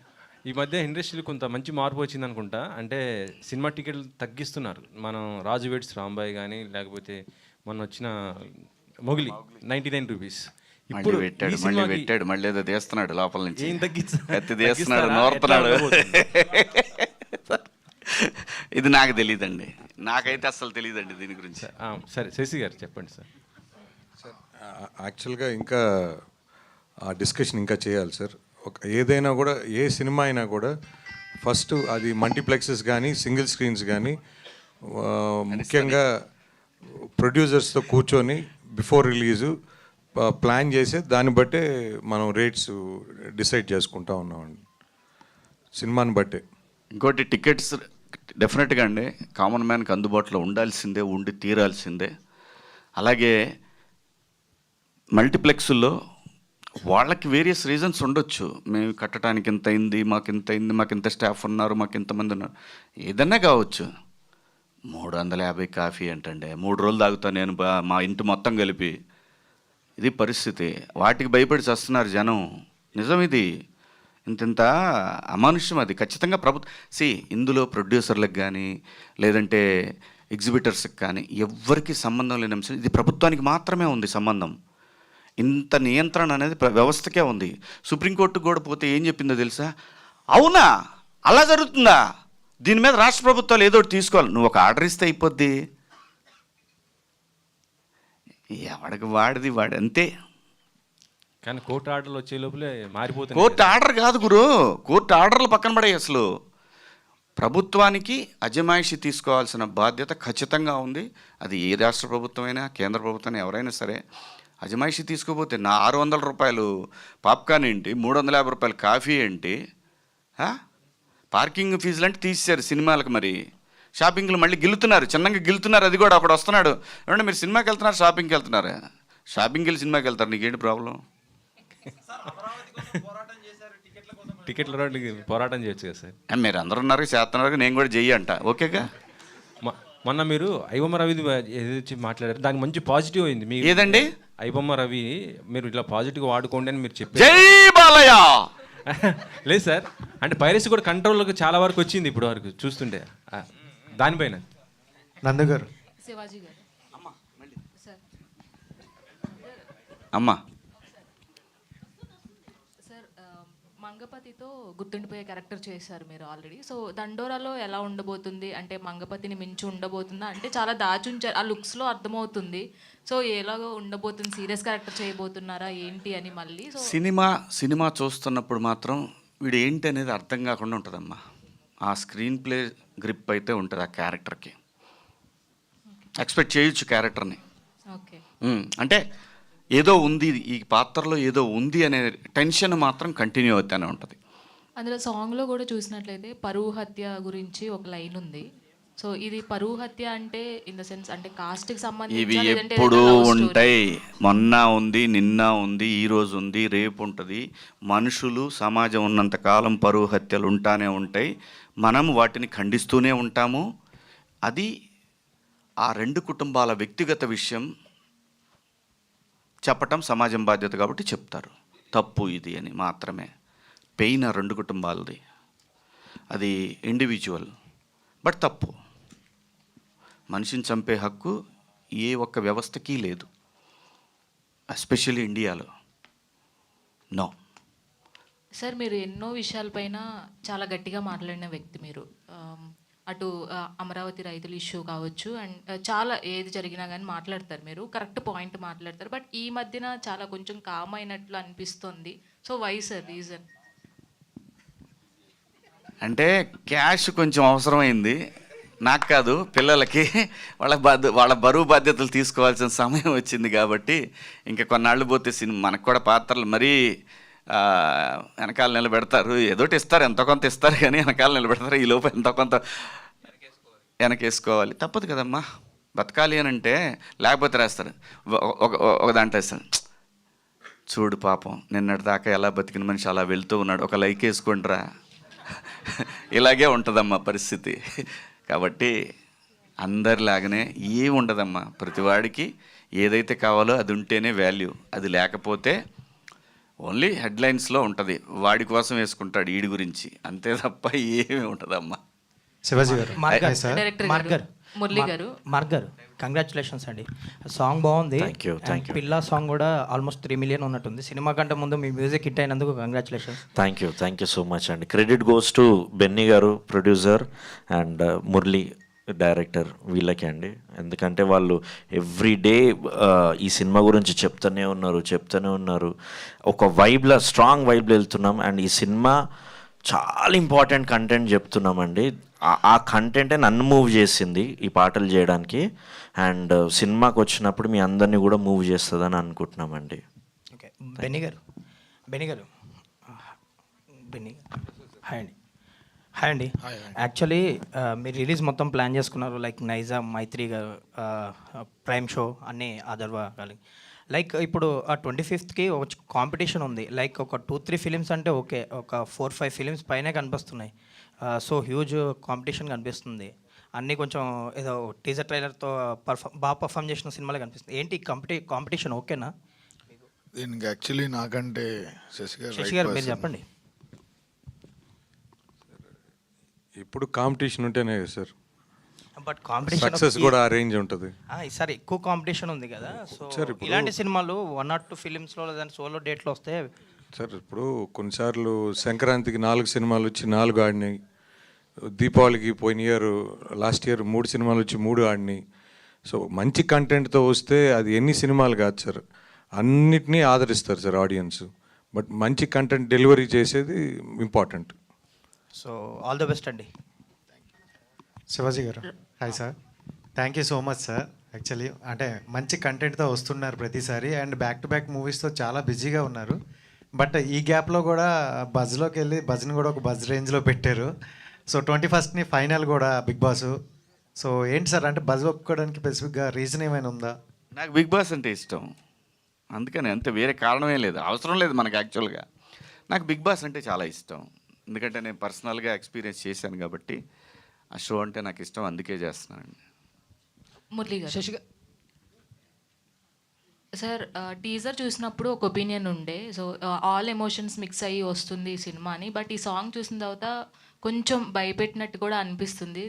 H: ఈ మధ్య ఇండస్ట్రీలో కొంత మంచి మార్పు వచ్చింది అనుకుంటా. అంటే సినిమా టికెట్లు తగ్గిస్తున్నారు. మనం రాజు వెడ్స్ రాంబాయ్ కానీ లేకపోతే మొన్న వచ్చిన మొగిలి 99 రూపీస్.
I: ఇప్పుడు పెట్టాడు మళ్ళీ ఏదో తీస్తున్నాడు లోపల నుంచి,
H: ఏం
I: కత్తి తీస్తున్నాడు, నోరుతున్నాడు. ఇది నాకు తెలియదండి, నాకైతే అస్సలు తెలియదండి దీని గురించి.
H: సరే శశి గారు చెప్పండి సార్.
F: యాక్చువల్గా ఇంకా ఆ డిస్కషన్ ఇంకా చేయాలి సార్. ఏదైనా కూడా ఏ సినిమా అయినా కూడా ఫస్ట్ అది మల్టీప్లెక్సెస్ కానీ సింగిల్ స్క్రీన్స్ కానీ ముఖ్యంగా ప్రొడ్యూసర్స్తో కూర్చొని బిఫోర్ రిలీజు ప్లాన్ చేసి దాన్ని బట్టే మనం రేట్స్ డిసైడ్ చేసుకుంటా ఉన్నామండి, సినిమాని బట్టే.
I: ఇంకోటి టికెట్స్ డెఫినెట్గా అండి కామన్ మ్యాన్కి అందుబాటులో ఉండాల్సిందే, ఉండి తీరాల్సిందే. అలాగే మల్టీప్లెక్స్లో వాళ్ళకి వేరియస్ రీజన్స్ ఉండొచ్చు. మేము కట్టడానికి ఇంత అయింది, మాకు ఇంత అయింది, మాకు ఇంత స్టాఫ్ ఉన్నారు, మాకు ఇంతమంది ఉన్నారు, ఏదన్నా కావచ్చు. 350 కాఫీ అంటండి, 3 రోజులు తాగుతా నేను మా ఇంటి మొత్తం కలిపి. ఇది పరిస్థితి. వాటికి భయపడి చేస్తున్నారు జనం. నిజం ఇది. ఇంత అమానుష్యం అది ఖచ్చితంగా ఇందులో ప్రొడ్యూసర్లకు కానీ లేదంటే ఎగ్జిబిటర్స్కి కానీ ఎవ్వరికి సంబంధం లేని అంశం. ఇది ప్రభుత్వానికి మాత్రమే ఉంది సంబంధం. ఇంత నియంత్రణ అనేది వ్యవస్థకే ఉంది. సుప్రీంకోర్టుకు కూడా పోతే ఏం చెప్పిందో తెలుసా? అవునా అలా జరుగుతుందా, దీని మీద రాష్ట్ర ప్రభుత్వాలు ఏదో ఒకటి తీసుకోవాలి. నువ్వు ఒక ఆర్డర్ ఇస్తే అయిపోద్ది, ఎవడికి వాడిది అంతే.
H: కానీ కోర్టు ఆర్డర్లు వచ్చే లోపలే మారిపోతుంది.
I: కోర్టు ఆర్డర్ కాదు గురు, కోర్టు ఆర్డర్లు పక్కన పడాయి. అసలు ప్రభుత్వానికి అజమాయిషి తీసుకోవాల్సిన బాధ్యత ఖచ్చితంగా ఉంది. అది ఏ రాష్ట్ర ప్రభుత్వమైనా కేంద్ర ప్రభుత్వం ఎవరైనా సరే అజమాయిషి తీసుకోపోతే నా 600 రూపాయలు పాప్కార్న్ ఏంటి, 350 రూపాయలు కాఫీ ఏంటి, పార్కింగ్ ఫీజులు అంటే తీసేశారు సినిమాలకు. మరి షాపింగ్లు మళ్ళీ గిలుతున్నారు, చిన్నగా గిలుతున్నారు. అది కూడా ఒకడు వస్తున్నాడు, ఏమంటే మీరు సినిమాకి వెళ్తున్నారు షాపింగ్కి వెళ్తున్నారు, షాపింగ్కి వెళ్ళి సినిమాకి వెళ్తారు, నీకేంటి ప్రాబ్లం?
H: టికెట్ల రోడ్డుకి పోరాటం చేయొచ్చు కదా సార్.
I: మీరు అందరూ ఉన్నారు చేస్తున్నారు, నేను కూడా చెయ్యి అంట. ఓకేగా.
H: మొన్న మీరు ఐబొమ్మ రవి ఏదైతే మాట్లాడారు దానికి మంచి పాజిటివ్ అయింది. మీ
I: ఏదండి
H: ఐబొమ్మ రవి మీరు ఇట్లా పాజిటివ్గా వాడుకోండి అని మీరు చెప్పారు.
I: జై బాలయ్య.
H: లేదు సార్, అంటే పైరసీ కూడా కంట్రోల్లోకి చాలా వరకు వచ్చింది ఇప్పుడు వరకు చూస్తుంటే. దానిపైన
J: నందుగారు,
K: శివాజీ గారు,
I: అమ్మా
K: సార్ మంగపతితో గుర్తుండిపోయే క్యారెక్టర్ చేశారు మీరు ఆల్రెడీ. సో దండోరాలో ఎలా ఉండబోతుంది అంటే మంగపతిని మించి ఉండబోతుందా అంటే చాలా దాచుంచారు, ఆ లుక్స్లో అర్థమవుతుంది. సో ఎలాగో ఉండబోతుంది, సీరియస్ క్యారెక్టర్ చేయబోతున్నారా ఏంటి అని మళ్ళీ. సో
I: సినిమా చూస్తున్నప్పుడు మాత్రం వీడు ఏంటి అనేది అర్థం కాకుండా ఉంటుందమ్మా. ఆ స్క్రీన్ ప్లే గ్రిప్ అయితే ఉంటుంది ఆ క్యారెక్టర్కి. ఎక్స్పెక్ట్ చేయొచ్చు క్యారెక్టర్ని.
K: ఓకే,
I: అంటే ఏదో ఉంది ఈ పాత్రలో, ఏదో ఉంది అనే టెన్షన్ మాత్రం కంటిన్యూ అవుతూనే ఉంటుంది.
K: అందులో సాంగ్లో కూడా చూసినట్లయితే పరువు హత్య గురించి ఒక లైన్ ఉంది. సో ఇది పరువు హత్య అంటే ఇన్ ద సెన్స్ అంటే కాస్ట్కి సంబంధించి
I: ఇవి ఎప్పుడూ ఉంటాయి. మొన్న ఉంది, నిన్న ఉంది, ఈరోజు ఉంది, రేపు ఉంటుంది. మనుషులు సమాజం ఉన్నంత కాలం పరువు హత్యలు ఉంటానే ఉంటాయి. మనం వాటిని ఖండిస్తూనే ఉంటాము. అది ఆ 2 కుటుంబాల వ్యక్తిగత విషయం చెప్పటం సమాజం బాధ్యత కాబట్టి చెప్తారు. తప్పు ఇది అని మాత్రమే. పెయిన్ ఆ 2 కుటుంబాలది, అది ఇండివిజువల్. బట్ తప్పు. మనిషిని చంపే హక్కు ఏ ఒక్క వ్యవస్థకి లేదు, ఎస్పెషల్లీ ఇండియాలో. నో
K: సార్, మీరు ఎన్నో విషయాలపైన చాలా గట్టిగా మాట్లాడిన వ్యక్తి మీరు. అటు అమరావతి రైతుల ఇష్యూ కావచ్చు అండ్ చాలా ఏది జరిగినా కానీ మాట్లాడతారు మీరు, కరెక్ట్ పాయింట్ మాట్లాడతారు. బట్ ఈ మధ్యన చాలా కొంచెం కామ్ అయినట్లు అనిపిస్తుంది. So why sir reason?
I: అంటే క్యాష్ కొంచెం అవసరమైంది, నాకు కాదు పిల్లలకి. వాళ్ళ బరువు బాధ్యతలు తీసుకోవాల్సిన సమయం వచ్చింది కాబట్టి ఇంకా కొన్నాళ్ళు పోతే మనకు కూడా పాత్రలు మరీ వెనకాల నిలబెడతారు. ఏదోటి ఇస్తారు, ఎంతో కొంత ఇస్తారు కానీ వెనకాల నిలబెడతారు. ఈ లోపు ఎంతో కొంత వెనకేసుకోవాలి, తప్పదు కదమ్మా. బతకాలి అని అంటే లేకపోతే రాస్తారు ఒక దాంట్లో వేస్తారు. చూడు పాపం నిన్నటిదాకా ఎలా బతికిన మనిషి అలా వెళ్తూ ఉన్నాడు, ఒక లైక్ వేసుకోండిరా. ఇలాగే ఉంటుందమ్మా పరిస్థితి. కాబట్టి అందరిలాగానే ఏం ఉండదమ్మా, ప్రతివాడికి ఏదైతే కావాలో అది ఉంటేనే వాల్యూ, అది లేకపోతే ఓన్లీ హెడ్లైన్స్లో ఉంటుంది, వాడి కోసం వేసుకుంటాడు ఈడి గురించి, అంతే తప్ప ఏమీ ఉంటుందమ్మా.
J: శివాజీ గారు,
K: డైరెక్టర్
L: మార్క్ గారు,
K: మురళి గారు.
L: మార్క్ గారు, కంగ్రాచులేషన్స్ అండి. సాంగ్ బాగుంది.
C: Thank you.
L: పిల్లా సాంగ్ కూడా ఆల్మోస్ట్ 3 million ఉన్నట్టుంది. సినిమా కంటే ముందు మీ మ్యూజిక్ హిట్ అయినందుకు congratulations.
C: Thank you so much అండి. క్రెడిట్ గోస్ టు బెన్నీ గారు ప్రొడ్యూసర్ అండ్ మురళి డైరెక్టర్, వీళ్ళకి అండి. ఎందుకంటే వాళ్ళు ఎవ్రీ డే ఈ సినిమా గురించి చెప్తూనే ఉన్నారు. ఒక వైబ్లో, స్ట్రాంగ్ వైబ్లో వెళ్తున్నాం. అండ్ ఈ సినిమా చాలా ఇంపార్టెంట్ కంటెంట్ చెప్తున్నామండి. ఆ కంటెంటే నన్ను మూవ్ చేసింది ఈ పాటలు చేయడానికి. అండ్ సినిమాకి వచ్చినప్పుడు మీ అందరినీ కూడా మూవ్ చేస్తుందని అనుకుంటున్నామండి.
L: ఓకే, బెన్నీ గారు హాయ్ అండి. యాక్చువల్లీ మీరు రిలీజ్ మొత్తం ప్లాన్ చేసుకున్నారు, లైక్ నైజా, మైత్రి గారు, ప్రైమ్ షో అన్నీ ఆదర్వా కలిగి. లైక్ ఇప్పుడు ఆ 25th ఒక కాంపిటీషన్ ఉంది. లైక్ ఒక 2-3 ఫిలిమ్స్ అంటే ఓకే, ఒక 4-5 ఫిలిమ్స్ పైనే కనిపిస్తున్నాయి. సో హ్యూజ్ కాంపిటీషన్ కనిపిస్తుంది. అన్నీ కొంచెం ఏదో టీజర్ ట్రైలర్తో బాగా పర్ఫామ్ చేసిన సినిమాలే కనిపిస్తుంది. ఏంటి కాంపిటీషన్ ఓకేనా?
D: దీనికి యాక్చువల్లీ నాకంటే
L: శశి గారు మీరు చెప్పండి.
F: ఇప్పుడు కాంపిటీషన్ ఉంటేనే కదా సార్
L: బట్ కాంపిటీషన్
F: సక్సెస్ కూడా ఆ రేంజ్ ఉంటుంది.
L: ఈసారి ఎక్కువ కాంపిటీషన్ ఉంది కదా. సో ఇలాంటి సినిమాలు 1 or 2 ఫిలిమ్స్లో లేదంటే సోలో డేట్లో వస్తే
F: సార్, ఇప్పుడు కొన్నిసార్లు సంక్రాంతికి 4 సినిమాలు వచ్చి 4 ఆడినాయి. దీపావళికి పోయిన ఇయర్, లాస్ట్ ఇయర్ 3 సినిమాలు వచ్చి 3 ఆడినాయి. సో మంచి కంటెంట్తో వస్తే అది ఎన్ని సినిమాలు కాదు సార్, అన్నిటినీ ఆదరిస్తారు సార్ ఆడియన్స్. బట్ మంచి కంటెంట్ డెలివరీ చేసేది important.
L: So all the best అండి.
J: శివాజీ గారు, hi sir. Thank you so much sir. Actually అంటే మంచి కంటెంట్తో వస్తున్నారు ప్రతిసారి, అండ్ బ్యాక్ టు బ్యాక్ మూవీస్తో చాలా బిజీగా ఉన్నారు. బట్ ఈ గ్యాప్లో కూడా బజ్లోకి వెళ్ళి బజ్ని కూడా ఒక బజ్ రేంజ్లో పెట్టారు. సో 21st ఫైనల్ కూడా బిగ్ బాస్. సో ఏంటి సార్, అంటే బజ్ ఒప్పుకోవడానికి స్పెసిఫిక్గా రీజన్ ఏమైనా ఉందా?
I: నాకు బిగ్ బాస్ అంటే ఇష్టం, అందుకని అంతే, వేరే కారణమే లేదు, అవసరం లేదు మనకు. యాక్చువల్గా నాకు బిగ్ బాస్ అంటే చాలా ఇష్టం, ఎందుకంటే నేను పర్సనల్గా ఎక్స్పీరియన్స్ చేశాను కాబట్టి ఆ షో అంటే నాకు ఇష్టం, అందుకే చేస్తున్నానండి.
K: మురళి గారు. సార్, టీజర్ చూసినప్పుడు ఒక ఒపీనియన్ ఉండే, సో ఆల్ ఎమోషన్స్ మిక్స్ అయ్యి వస్తుంది ఈ సినిమా అని. బట్ ఈ సాంగ్ చూసిన తర్వాత కొంచెం భయపెట్టినట్టు కూడా అనిపిస్తుంది.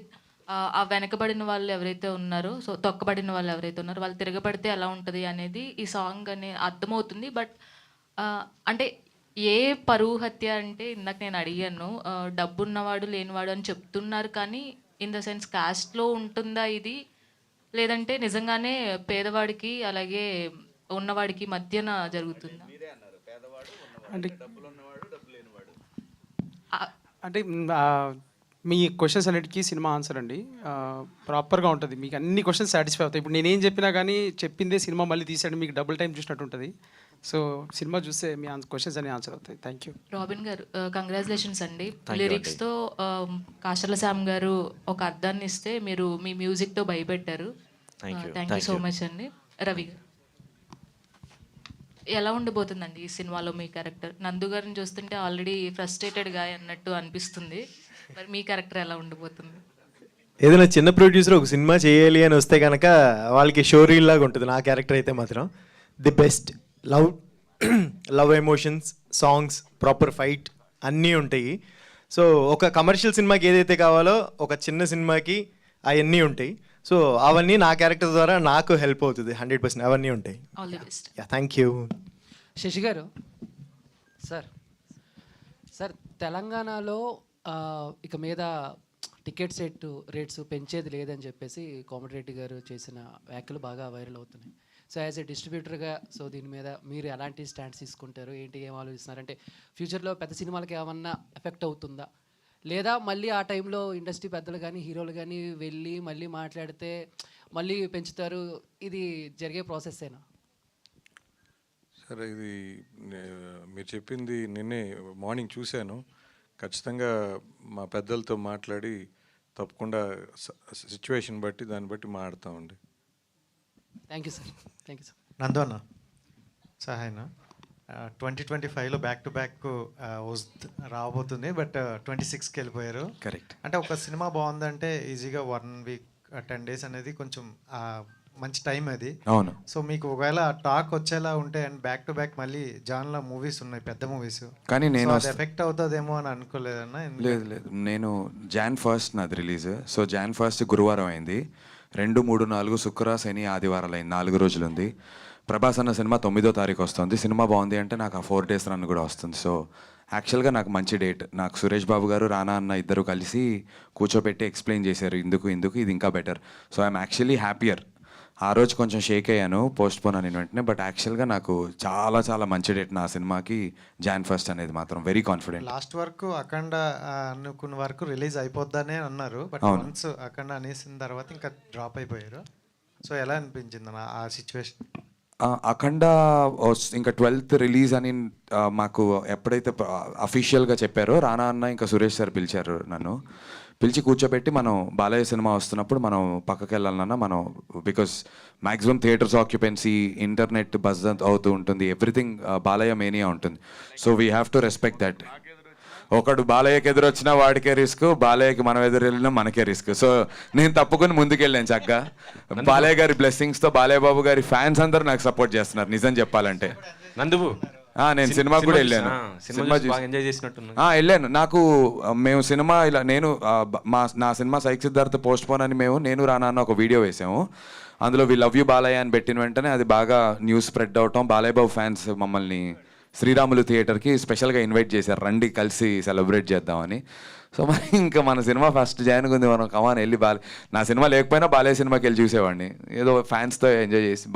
K: ఆ వెనకబడిన వాళ్ళు ఎవరైతే ఉన్నారో, సో తొక్కబడిన వాళ్ళు ఎవరైతే ఉన్నారో వాళ్ళు తిరగబడితే ఎలా ఉంటుంది అనేది ఈ సాంగ్ అని అర్థమవుతుంది. బట్ అంటే ఏ పరువు హత్య అంటే ఇందాక నేను అడిగాను, డబ్బున్నవాడు లేనివాడు అని చెప్తున్నారు, కానీ ఇన్ ద సెన్స్ కాస్ట్లో ఉంటుందా ఇది, లేదంటే నిజంగానే పేదవాడికి అలాగే ఉన్నవాడికి మధ్యన జరుగుతుందా?
B: అంటే మీ క్వశ్చన్స్ అన్నిటికీ సినిమా ఆన్సర్ అండి ప్రాపర్గా ఉంటుంది. మీకు అన్ని క్వశ్చన్స్ సాటిస్ఫై అవుతాయి. ఇప్పుడు నేనేం చెప్పినా కానీ చెప్పిందే సినిమా మళ్ళీ తీసాడు, మీకు డబుల్ టైం చూసినట్టు ఉంటుంది. సో సినిమా చూస్తే మీ క్వశ్చన్స్ అన్ని ఆన్సర్ అవుతాయి. Thank you.
K: రాబిన్ గారు, కంగ్రాచులేషన్స్ అండి. లిరిక్స్తో కాసర్ల శ్యామ్ గారు ఒక అర్థాన్ని ఇస్తే మీరు మీ మ్యూజిక్తో భయపెట్టారు. థ్యాంక్ యూ సో మచ్ అండి. రవి గారు, ఎలా ఉండబోతుందండి ఈ సినిమాలో మీ క్యారెక్టర్? నందు గారిని చూస్తుంటే ఆల్రెడీ ఫ్రస్ట్రేటెడ్ గా అన్నట్టు అనిపిస్తుంది, మరి మీ క్యారెక్టర్ ఎలా ఉండబోతుంది?
J: ఏదైనా చిన్న ప్రొడ్యూసర్ ఒక సినిమా చేయాలి అని వస్తే కనుక వాళ్ళకి షో రీల్ లాగా ఉంటుంది. నా క్యారెక్టర్ అయితే మాత్రం the best. Love emotions, songs, proper fight అన్నీ ఉంటాయి. సో ఒక కమర్షియల్ సినిమాకి ఏదైతే కావాలో ఒక చిన్న సినిమాకి అవన్నీ ఉంటాయి. సో అవన్నీ నా క్యారెక్టర్ ద్వారా నాకు హెల్ప్ అవుతుంది. 100% అవన్నీ ఉంటాయి.
K: All the best.
J: Thank you.
M: Shashi గారు, సార్ తెలంగాణలో ఇక మీద టికెట్ రేట్స్ పెంచేది లేదని చెప్పేసి కోమటిరెడ్డి గారు చేసిన వ్యాఖ్యలు బాగా వైరల్ అవుతున్నాయి. సో యాజ్ ఏ డిస్ట్రిబ్యూటర్గా, సో దీని మీద మీరు ఎలాంటి స్టాండ్స్ తీసుకుంటారు, ఏంటి, ఏం ఆలోచిస్తున్నారు? అంటే ఫ్యూచర్లో పెద్ద సినిమాలకి ఏమన్నా ఎఫెక్ట్ అవుతుందా, లేదా మళ్ళీ ఆ టైంలో ఇండస్ట్రీ పెద్దలు కానీ హీరోలు కానీ వెళ్ళి మళ్ళీ మాట్లాడితే మళ్ళీ పెంచుతారు, ఇది జరిగే ప్రాసెస్సేనా?
F: సరే, ఇది మీరు చెప్పింది నిన్నే మార్నింగ్ చూశాను. ఖచ్చితంగా మా పెద్దలతో మాట్లాడి తప్పకుండా సిచ్యువేషన్ బట్టి దాన్ని బట్టి మాట్లాడతామండి.
M: Thank you sir. Thank you sir.
J: Nandu అన్న, సహాయనా
N: 2025లో బ్యాక్ టు బ్యాక్ రాబోతుంది, బట్ 26కి వెళ్ళిపోయారు.
O: కరెక్ట్.
N: అంటే ఒక సినిమా బాగుందంటే ఈజీగా 1 వీక్ 10 days అనేది కొంచెం మంచి టైం అది.
O: అవును.
N: సో మీకు ఒకవేళ టాక్ వచ్చేలా ఉంటే అండ్ బ్యాక్ టు బ్యాక్ మళ్ళీ జాన్లో మూవీస్ ఉన్నాయి, పెద్ద మూవీస్,
O: కానీ నేను
N: ఎఫెక్ట్ అవుతుందేమో అని అనుకోలేదన్నా.
O: లేదు లేదు, నేను Jan 1st నాది రిలీజ్. సో Jan 1st గురువారం అయింది, 2, 3, 4 శుక్ర శని ఆదివారాలు అయింది, 4 రోజులు ఉంది. ప్రభాస్ అన్న సినిమా 9వ తారీఖు వస్తుంది. సినిమా బాగుంది అంటే నాకు ఆ 4 days రన్ కూడా వస్తుంది. సో యాక్చువల్గా నాకు మంచి డేట్. నాకు సురేష్ బాబు గారు, రానా అన్న ఇద్దరు కలిసి కూర్చోబెట్టి ఎక్స్ప్లెయిన్ చేశారు ఇందుకు ఇది ఇంకా better. So I'm actually happier. ఆ రోజు కొంచెం షేక్ అయ్యాను పోస్ట్ పోన్ అని వెంటనే, బట్ యాక్చువల్గా నాకు చాలా చాలా మంచి డేట్ నా సినిమాకి Jan 1st అనేది మాత్రం వెరీ కాన్ఫిడెంట్.
N: లాస్ట్ వరకు అఖండ అనుకున్న వరకు రిలీజ్ అయిపోద్దనే అన్నారు, బట్ వన్స్ అఖండ అనేసిన తర్వాత ఇంకా డ్రాప్ అయిపోయారు. సో ఎలా అనిపించింది ఆ సిచ్యువేషన్?
O: అఖండ ఇంకా 12th రిలీజ్ అని మాకు ఎప్పుడైతే అఫీషియల్గా చెప్పారో, రానా అన్న ఇంకా సురేష్ సార్ పిలిచారు నన్ను. పిలిచి కూర్చోబెట్టి మనం బాలయ్య సినిమా వస్తున్నప్పుడు మనం పక్కకి వెళ్ళాలన్నా మనం, because maximum theatres occupancy, internet buzz అవుతూ ఉంటుంది, ఎవ్రీథింగ్ బాలయ్య మేనియా ఉంటుంది. So we have to respect that. ఒకడు బాలయ్యకి ఎదురొచ్చినా వాడికే రిస్క్, బాలయ్యకి మనం ఎదురు వెళ్ళినా మనకే రిస్క్. సో నేను తప్పుకొని ముందుకెళ్ళాను చక్కగా. బాలయ్య గారి బ్లెస్సింగ్స్తో, బాలయ్య బాబు గారి ఫ్యాన్స్ అందరూ నాకు సపోర్ట్ చేస్తున్నారు నిజం చెప్పాలంటే.
H: నందువు
O: నేను సినిమా కూడా వెళ్ళాను, వెళ్ళాను. నాకు మేము సినిమా ఇలా నేను నా cinema psych Siddhartha post phone అని నేను రానా అన్న ఒక వీడియో వేసాము. అందులో వి లవ్ యూ బాలయ్య అని పెట్టిన వెంటనే అది బాగా న్యూస్ స్ప్రెడ్ అవటం, బాలయ్య బాబు ఫ్యాన్స్ మమ్మల్ని శ్రీరాములు థియేటర్కి స్పెషల్గా ఇన్వైట్ చేశారు, రండి కలిసి సెలబ్రేట్ చేద్దామని. సో మరి ఇంకా మన సినిమా ఫస్ట్ జాయిన్ ఉంది, మనం కమాన్ వెళ్ళి నా సినిమా లేకపోయినా బాలయ్య సినిమాకి వెళ్ళి చూసేవాడిని. ఏదో ఫ్యాన్స్తో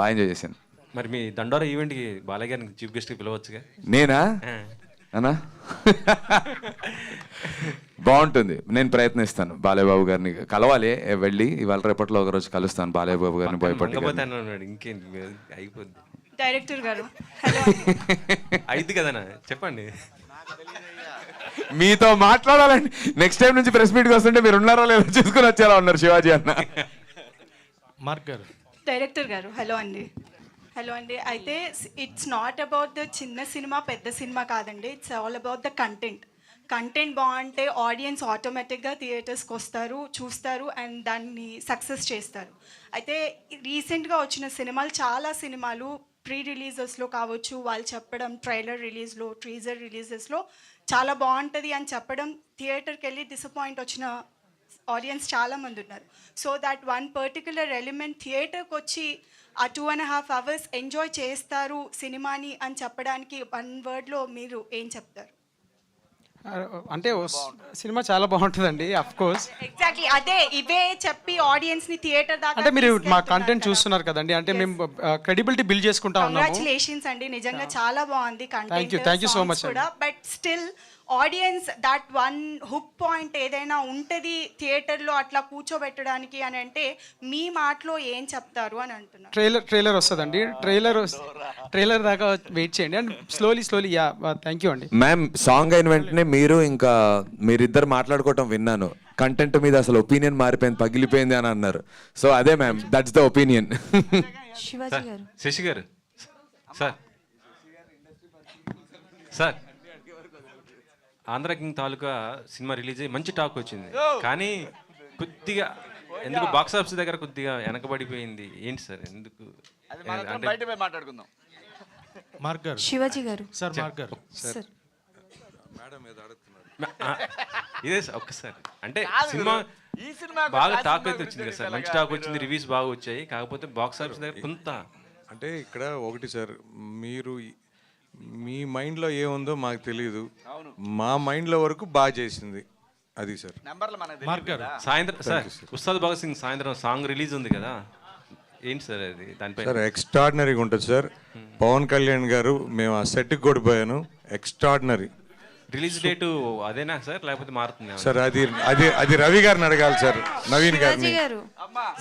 O: బాగా ఎంజాయ్ చేశాను.
H: మరి మీ దండోరా ఈవెంట్కి బాలయ్య గారిని చీఫ్ గెస్ట్కి పిలవచ్చుగా?
O: నేనా అన్నా? బాగుంటుంది, నేను ప్రయత్నిస్తాను. బాలయ్య బాబు గారిని కలవాలి, వెళ్ళి ఇవాళ రేపట్లో ఒక రోజు కలుస్తాను బాలయ్య బాబు గారిని.
H: భయపడిపోతాను, ఇంకేంటి అయిపోద్ది.
P: డైరెక్టర్ గారు
H: అయిద్ది కదనా, చెప్పండి.
O: మీతో మాట్లాడాలండి. నెక్స్ట్ టైం నుంచి ప్రెస్ మీట్కి వస్తుంటే మీరు ఉన్నారో లేదో చూసుకుని వచ్చేలా ఉన్నారు శివాజీ అన్న.
N: మార్క్ గారు.
P: డైరెక్టర్ గారు హలో అండి. హలో అండి. అయితే ఇట్స్ నాట్ అబౌట్ ద చిన్న సినిమా పెద్ద సినిమా కాదండి, it's all about the content. Content బాగుంటే ఆడియన్స్ ఆటోమేటిక్గా థియేటర్స్కి వస్తారు, చూస్తారు అండ్ దాన్ని సక్సెస్ చేస్తారు. అయితే రీసెంట్గా వచ్చిన సినిమాలు, చాలా సినిమాలు ప్రీ రిలీజెస్లో కావచ్చు, వాళ్ళు చెప్పడం ట్రైలర్ రిలీజ్లో, టీజర్ రిలీజెస్లో చాలా బాగుంటుంది అని చెప్పడం, థియేటర్కి వెళ్ళి డిసప్పాయింట్ వచ్చిన ఆడియన్స్ చాలామంది ఉన్నారు. So that one particular element థియేటర్కి వచ్చి ఆ 2.5 hours ఎంజాయ్ చేస్తారు సినిమాని అని చెప్పడానికి 1 wordలో మీరు ఏం చెప్తారు?
B: అంటే సినిమా చాలా బాగుంటుందండి, అఫ్ కోర్స్.
P: ఎగ్జాక్ట్లీ అదే, ఇవే చెప్పి ఆడియన్స్ ని థియేటర్ దాకా.
B: అంటే మీరు మా కంటెంట్ చూస్తున్నారు కదండి, అంటే మేము క్రెడిబిలిటీ బిల్డ్ చేసుకుంటా ఉన్నాము.
P: కంగ్రాచులేషన్స్ అండి, నిజంగా చాలా బాగుంది content.
B: Thank you so much
P: కూడా. But still audience that one hook point ఏదైనా ఉంటుంది థియేటర్లో అట్లా కూర్చోబెట్టడానికి అని అంటే మీ మాటలో ఏం చెప్తారు అని అంటున్నారు.
B: ట్రైలర్ వస్తుందండి, ట్రైలర్ దాకా వెయిట్ చేయండి and slowly yeah. Thank you అండి.
O: మ్యామ్, సాంగ్ అయిన వెంటనే మీరు ఇంకా మీరిద్దరు మాట్లాడుకోవటం విన్నాను, కంటెంట్ మీద అసలు ఒపీనియన్ మారిపోయింది, పగిలిపోయింది అని అన్నారు. సో అదే ma'am, that's the opinion.
H: Shashi గారు సార్, ఆంధ్ర కింగ్ తాలూకా సినిమా రిలీజ్ అయ్యి మంచి టాక్ వచ్చింది, కానీ కొద్దిగా ఎందుకు బాక్స్ ఆఫీస్ దగ్గర కొద్దిగా వెనకబడిపోయింది. ఏంటి సార్ ఎందుకు?
I: మాట్లాడుకుందాం.
N: మార్క్ గారు.
P: శివాజీ గారు.
N: సార్ మార్క్ గారు.
P: సార్
H: ఇదే సార్ ఒక్కసారి, అంటే సినిమా బాగా టాక్ అయితే వచ్చింది కదా సార్, మంచి టాక్ వచ్చింది, రివ్యూస్ బాగా వచ్చాయి, కాకపోతే బాక్స్ ఆఫీస్ దగ్గర కొంత.
F: అంటే ఇక్కడ ఒకటి సార్, మీరు మీ మైండ్లో ఏముందో మాకు తెలియదు, మా మైండ్లో వరకు బాగా చేసింది అది సార్.
N: మార్క్ గారు.
H: సాయంత్రం సార్ ఉస్తాద్ భగత్ సింగ్ సాయంత్రం సాంగ్ రిలీజ్ ఉంది కదా, ఏంటి సార్ అది? దానిపై
F: సార్ ఎక్స్ట్రాడినరీగా ఉంటుంది సార్. పవన్ కళ్యాణ్ గారు, మేము ఆ సెట్కి కూడా పోయాను, ఎక్స్ట్రాడినరీ.
H: రిలీజ్ డేటు అదేనా సార్ లేకపోతే మారుతుంది
F: సార్? అది రవి గారిని అడగాలి సార్, నవీన్ గారిని.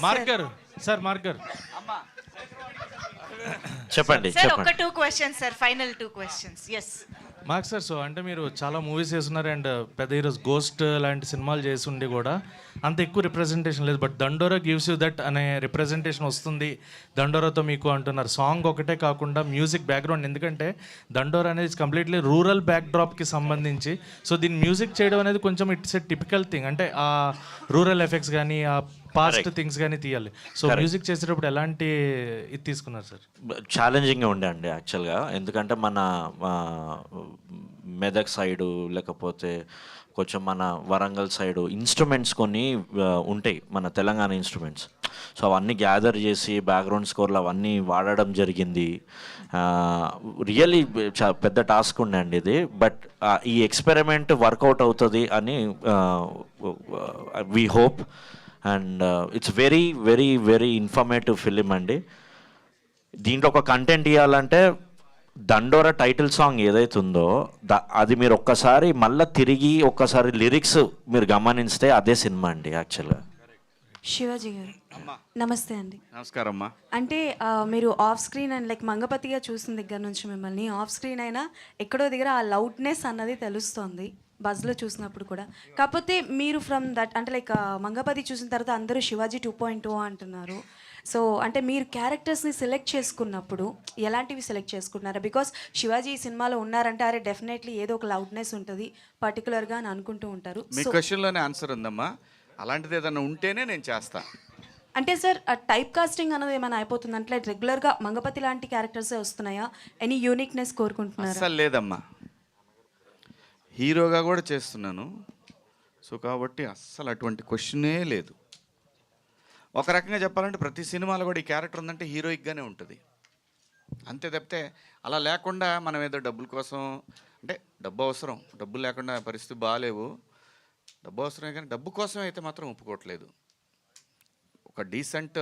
N: మార్క్ గారు. సార్ మార్క్ గారు
C: చెప్పండి.
P: సార్ ఒక 2 questions sir, final 2 questions. S
Q: mark sir, so అంటే మీరు చాలా మూవీస్ చేస్తున్నారు అండ్ పెద్ద హీరోస్ గోస్ట్ లాంటి సినిమాలు చేసి ఉండి కూడా అంత ఎక్కువ రిప్రజెంటేషన్ లేదు. బట్ దండోరా గివ్స్ యూ దట్ అనే రిప్రజెంటేషన్ వస్తుంది దండోరాతో మీకు అంటున్నారు. సాంగ్ ఒకటే కాకుండా మ్యూజిక్ బ్యాక్గ్రౌండ్, ఎందుకంటే దండోరా అనేది కంప్లీట్లీ రూరల్ బ్యాక్డ్రాప్కి సంబంధించి. సో దీన్ని మ్యూజిక్ చేయడం అనేది కొంచెం ఇట్స్ ఎ టిపికల్ థింగ్, అంటే ఆ రూరల్ ఎఫెక్ట్స్ కానీ ఆ పాస్ట్ థింగ్స్ కానీ తీయాలి. సో మ్యూజిక్ చేసేటప్పుడు ఎలాంటి ఇది తీసుకున్నారు సార్?
C: ఛాలెంజింగ్గా ఉండే అండి యాక్చువల్గా, ఎందుకంటే మన మెదక్ సైడు లేకపోతే కొంచెం మన వరంగల్ సైడు ఇన్స్ట్రుమెంట్స్ కొన్ని ఉంటాయి, మన తెలంగాణ ఇన్స్ట్రుమెంట్స్. సో అవన్నీ గ్యాదర్ చేసి బ్యాక్గ్రౌండ్ స్కోర్లు అవన్నీ వాడడం జరిగింది. రియల్లీ పెద్ద టాస్క్ ఉండే అండి ఇది. బట్ ఈ ఎక్స్పెరిమెంట్ వర్కౌట్ అవుతుంది అని we hope. And it's very very very informative film అండి. దీంట్లో ఒక కంటెంట్ ఇవ్వాలంటే దండోరా టైటిల్ సాంగ్ ఏదైతే ఉందో అది మీరు ఒక్కసారి మళ్ళీ తిరిగి ఒక్కసారి లిరిక్స్ మీరు గమనిస్తే అదే సినిమా అండి యాక్చువల్గా.
R: శివాజీ గారు నమస్తే అండి.
I: నమస్కారం అమ్మా.
R: అంటే మీరు ఆఫ్ స్క్రీన్ అండ్ లైక్ మంగపతిగా చూసిన దగ్గర నుంచి మిమ్మల్ని ఆఫ్ స్క్రీన్ అయినా ఎక్కడో దగ్గర ఆ లౌడ్నెస్ అన్నది తెలుస్తోంది బజ్లో చూసినప్పుడు కూడా. కాకపోతే మీరు ఫ్రమ్ దట్ అంటే లైక్ మంగపతి చూసిన తర్వాత అందరూ శివాజీ 2.0 అంటున్నారు. సో అంటే మీరు క్యారెక్టర్స్ని సెలెక్ట్ చేసుకున్నప్పుడు ఎలాంటివి సెలెక్ట్ చేసుకుంటున్నారు? బికాస్ శివాజీ ఈ సినిమాలో ఉన్నారంటే అరే డెఫినెట్లీ ఏదో ఒక లౌడ్నెస్ ఉంటుంది పర్టికులర్గా అని అనుకుంటూ ఉంటారు.
I: మీ క్వశ్చన్లోనే ఆన్సర్ ఉందమ్మా. అలాంటిది ఏదైనా ఉంటేనే నేను చేస్తా.
R: అంటే సార్ టైప్ కాస్టింగ్ అనేది ఏమైనా అయిపోతుంది అంటే రెగ్యులర్గా మంగపతి లాంటి క్యారెక్టర్సే వస్తున్నాయా? ఎనీ యూనిక్నెస్ కోరుకుంటున్నారా?
I: అసలు లేదమ్మా, హీరోగా కూడా చేస్తున్నాను. సో కాబట్టి అస్సలు అటువంటి క్వశ్చనే లేదు. ఒక రకంగా చెప్పాలంటే ప్రతి సినిమాలో కూడా ఈ క్యారెక్టర్ ఉందంటే హీరోయిక్గానే ఉంటుంది అంతే తప్పితే అలా లేకుండా మనం ఏదో డబ్బుల కోసం, అంటే డబ్బు అవసరం, డబ్బులు లేకుండా పరిస్థితి బాగాలేవు, డబ్బు అవసరమే కానీ డబ్బు కోసం అయితే మాత్రం ఒప్పుకోవట్లేదు. ఒక డీసెంట్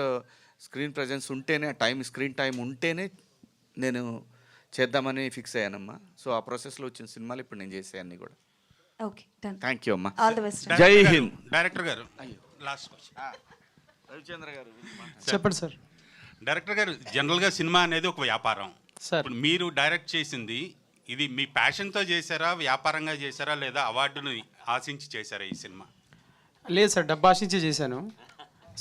I: స్క్రీన్ ప్రజెన్స్ ఉంటేనే, స్క్రీన్ టైం ఉంటేనే నేను చేద్దామని ఫిక్స్ అయ్యానమ్మా. సో ఆ ప్రాసెస్లో వచ్చిన సినిమాలు ఇప్పుడు నేను చేసే అన్నీ కూడా.
R: Okay done.
I: థ్యాంక్ యూ అమ్మా.
R: All the best.
I: జై హింద్.
S: డైరెక్టర్ గారు లాస్ట్
I: రవిచంద్ర గారు
B: చెప్పండి సార్.
S: డైరెక్టర్ గారు, జనరల్గా సినిమా అనేది ఒక వ్యాపారం. ఇప్పుడు మీరు డైరెక్ట్ చేసింది ఇది మీ ప్యాషన్తో చేశారా, వ్యాపారంగా చేశారా, లేదా అవార్డుని ఆశించి చేశారా ఈ సినిమా?
B: లేదు సార్, డబ్బు ఆశించి చేశాను.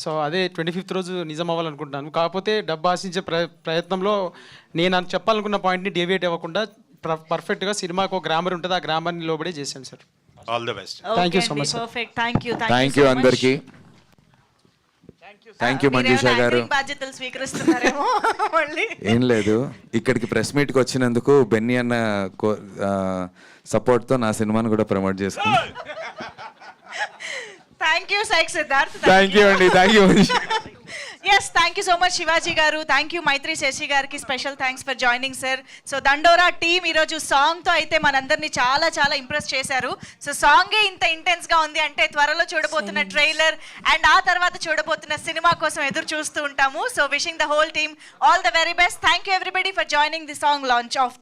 B: సో అదే 25th రోజు నిజం అవ్వాలనుకుంటున్నాను. కాకపోతే డబ్బు ఆశించే ప్రయత్నంలో నేను చెప్పాలనుకున్న పాయింట్ని డేవియేట్ అవ్వకుండా పర్ఫెక్ట్గా సినిమాకు ఒక గ్రామర్ ఉంటుంది, ఆ గ్రామర్ని లోబడే చేశాను sir.
S: All the best.
B: Thank you so much.
P: Perfect. Thank you.
O: Thank you అందరికీ. థ్యాంక్ యూ మంజుషా గారు.
P: బాధ్యతలు స్వీకరిస్తున్నారేమో మళ్ళీ.
O: ఏం లేదు, ఇక్కడికి ప్రెస్ మీట్కి వచ్చినందుకు బెన్నీ అన్న సపోర్ట్తో నా సినిమాను కూడా ప్రమోట్ చేసుకున్నాను.
P: Thank you Psych Siddharth.
O: Thank you అండి. Thank you.
P: Yes, thank you so much Shivaji గారు. థ్యాంక్ యూ మైత్రి శశి గారికి special thanks for joining sir. So Dandora team ఈరోజు సాంగ్తో అయితే మనందరినీ చాలా చాలా ఇంప్రెస్ చేశారు. సో సాంగే ఇంత ఇంటెన్స్గా ఉంది అంటే త్వరలో చూడబోతున్న ట్రైలర్ అండ్ ఆ తర్వాత చూడబోతున్న సినిమా కోసం ఎదురు చూస్తూ ఉంటాము. So wishing the whole team all the very best. Thank you everybody for joining the song launch of